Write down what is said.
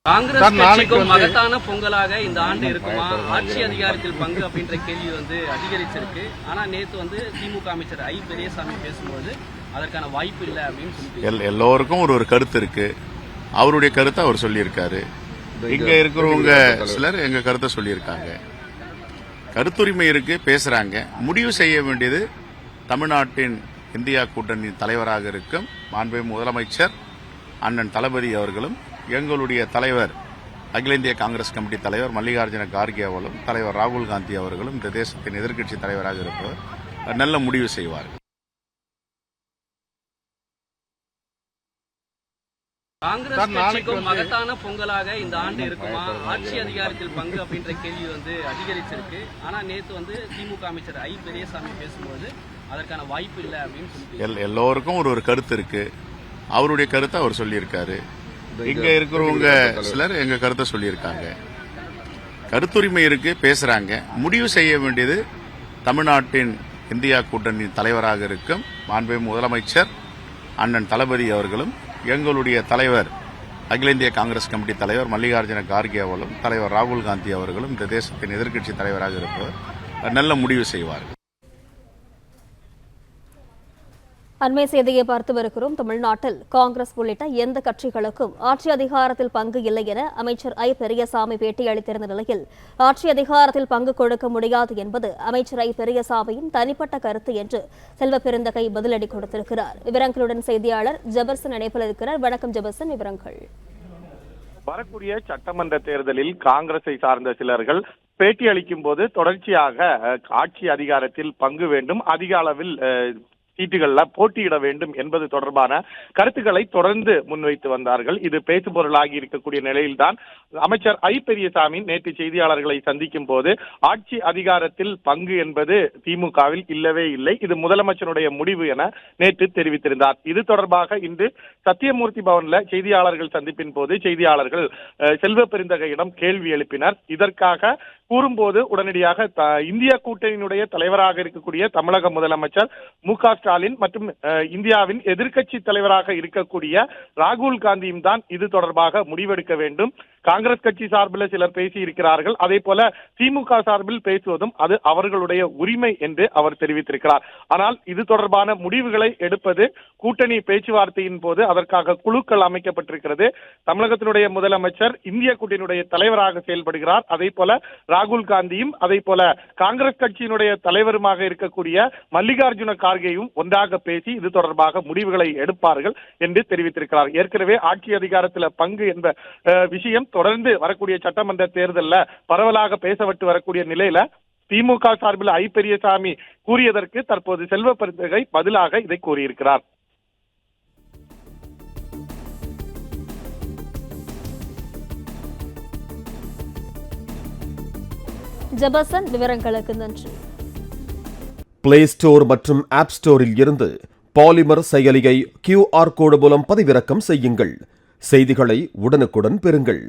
காங்கிரஸ் கட்சிக்கும் மகத்தான பொங்கலாக இந்த ஆண்டு இருக்குமா? ஆட்சி அதிகாரத்தில் பங்கு அப்படின்ற கேள்வி அதிகரிச்சிருக்கு. ஆனா நேத்து திமுக அமைச்சர் ஐ பெரியசாமி பேசும்போது அதற்கான வாய்ப்பு இல்லை அப்படின்னு சொல்லிட்டு எல்லோருக்கும் ஒரு கருத்து இருக்கு. அவருடைய கருத்தை அவர் சொல்லியிருக்காரு. இங்க இருக்கிறவங்க சிலர் எங்க கருத்தை சொல்லியிருக்காங்க. கருத்துரிமை இருக்கு, பேசுறாங்க. முடிவு செய்ய வேண்டியது தமிழ்நாட்டின் இந்தியா கூட்டணி தலைவராக இருக்கும் மாண்புமிகு முதலமைச்சர் அண்ணன் தளபதி அவர்களும், எங்களுடைய தலைவர் அகில இந்திய காங்கிரஸ் கமிட்டி தலைவர் மல்லிகார்ஜுன கார்கே அவர்களும், தலைவர் ராகுல் காந்தி அவர்களும் இந்த தேசத்தின் எதிர்க்கட்சி தலைவராக இருப்பவர் நல்ல முடிவு செய்வார்கள். காங்கிரஸ் கட்சிக்கும் மகத்தான பொங்கலாக இந்த ஆண்டு இருக்குமா? ஆட்சி அதிகாரத்தில் பங்கு அப்படின்ற கேள்வி அதிகரிச்சிருக்கு. ஆனா நேத்து திமுக அமைச்சர் ஐ பெரியசாமி பேசும்போது அதற்கான வாய்ப்பு இல்லை அப்படின்னு சொல்லிட்டு எல்லோருக்கும் ஒரு கருத்து இருக்கு. அவருடைய கருத்தை அவர் சொல்லியிருக்காரு. இங்க இருக்கிறவங்க சிலர் எங்க கருத்தை சொல்லியிருக்காங்க. கருத்துரிமை இருக்கு, பேசுறாங்க. முடிவு செய்ய வேண்டியது தமிழ்நாட்டின் இந்தியா கூட்டணி தலைவராக இருக்கும் மாண்புமிகு முதலமைச்சர் அண்ணன் தளபதி அவர்களும், எங்களுடைய தலைவர் அகில இந்திய காங்கிரஸ் கமிட்டி தலைவர் மல்லிகார்ஜுன கார்கே அவர்களும், தலைவர் ராகுல் காந்தி அவர்களும் இந்த தேசத்தின் எதிர்க்கட்சி தலைவராக இருப்பவர் நல்ல முடிவு செய்வார்கள். அண்மை செய்தியை பார்த்து வருகிறோம். தமிழ்நாட்டில் காங்கிரஸ் உள்ளிட்ட எந்த கட்சிகளுக்கும் ஆட்சி அதிகாரத்தில் பங்கு இல்லை என அமைச்சர் ஐ பெரியசாமி பேட்டியளித்திருந்த நிலையில், ஆட்சி அதிகாரத்தில் பங்கு கொடுக்க முடியாது என்பது அமைச்சர் ஐ பெரியசாமியின் தனிப்பட்ட கருத்து என்று செல்வ பெருந்தகை பதிலடி கொடுத்திருக்கிறார். விவரங்களுடன் செய்தியாளர் ஜெபர்சன் இணைப்பில் இருக்கிறார். வணக்கம் ஜெபர்சன், விவரங்கள். வரக்கூடிய சட்டமன்ற தேர்தலில் காங்கிரஸை சார்ந்த சிலர்கள் பேட்டி அளிக்கும் போது தொடர்ச்சியாக ஆட்சி அதிகாரத்தில் பங்கு வேண்டும், அதிக அளவில் சீட்டுகள்ல போட்டியிட வேண்டும் என்பது தொடர்பான கருத்துக்களை தொடர்ந்து முன்வைத்து வந்தார்கள். இது பேசுபொருளாகி இருக்கக்கூடிய நிலையில்தான் அமைச்சர் ஐ பெரியசாமி நேற்று செய்தியாளர்களை சந்திக்கும் போது ஆட்சி அதிகாரத்தில் பங்கு என்பது திமுகவில் இல்லவே இல்லை, இது முதலமைச்சருடைய முடிவு என நேற்று தெரிவித்திருந்தார். இது தொடர்பாக இன்று சத்தியமூர்த்தி பவன்ல செய்தியாளர்கள் சந்திப்பின் போது செய்தியாளர்கள் செல்வ பெருந்தகையிடம் கேள்வி எழுப்பினர். இதற்காக கூறும்போது உடனடியாக இந்தியா கூட்டணியினுடைய தலைவராக இருக்கக்கூடிய தமிழக முதலமைச்சர் மு.க. ஸ்டாலின் மற்றும் இந்தியாவின் எதிர்க்கட்சி தலைவராக இருக்கக்கூடிய ராகுல் காந்தியும் தான் இது தொடர்பாக முடிவெடுக்க வேண்டும். காங்கிரஸ் கட்சி சார்பில் சிலர் பேசி இருக்கிறார்கள், அதே போல திமுக சார்பில் பேசுவதும் அது அவர்களுடைய உரிமை என்று அவர் தெரிவித்திருக்கிறார். ஆனால் இது தொடர்பான முடிவுகளை எடுப்பது கூட்டணி பேச்சுவார்த்தையின் போது அதற்காக குழுக்கள் அமைக்கப்பட்டிருக்கிறது. தமிழகத்தினுடைய முதலமைச்சர் இந்திய கூட்டணியுடைய தலைவராக செயல்படுகிறார். அதே போல ராகுல் காந்தியும், அதே போல காங்கிரஸ் கட்சியினுடைய தலைவருமாக இருக்கக்கூடிய மல்லிகார்ஜுன கார்கேயும் ஒன்றாக பேசி இது தொடர்பாக முடிவுகளை எடுப்பார்கள் என்று தெரிவித்திருக்கிறார். ஏற்கனவே ஆட்சி அதிகாரத்தில் பங்கு என்ற விஷயம் தொடர்ந்து வரக்கூடிய சட்டமன்ற தேர்தலில் பரவலாக பேசப்பட்டு வரக்கூடிய நிலையில திமுக சார்பில் ஐ பெரியசாமி கூறியதற்கு தற்போது செல்வ பெருந்தகை பதிலாக இதை கூறியிருக்கிறார். ஜெபர்சன், விவரங்களுக்கு நன்றி. பிளே ஸ்டோர் மற்றும் ஆப் ஸ்டோரில் இருந்து பாலிமர் செயலியை QR கோடு மூலம் பதிவிறக்கம் செய்யுங்கள். செய்திகளை உடனுக்குடன் பெறுங்கள்.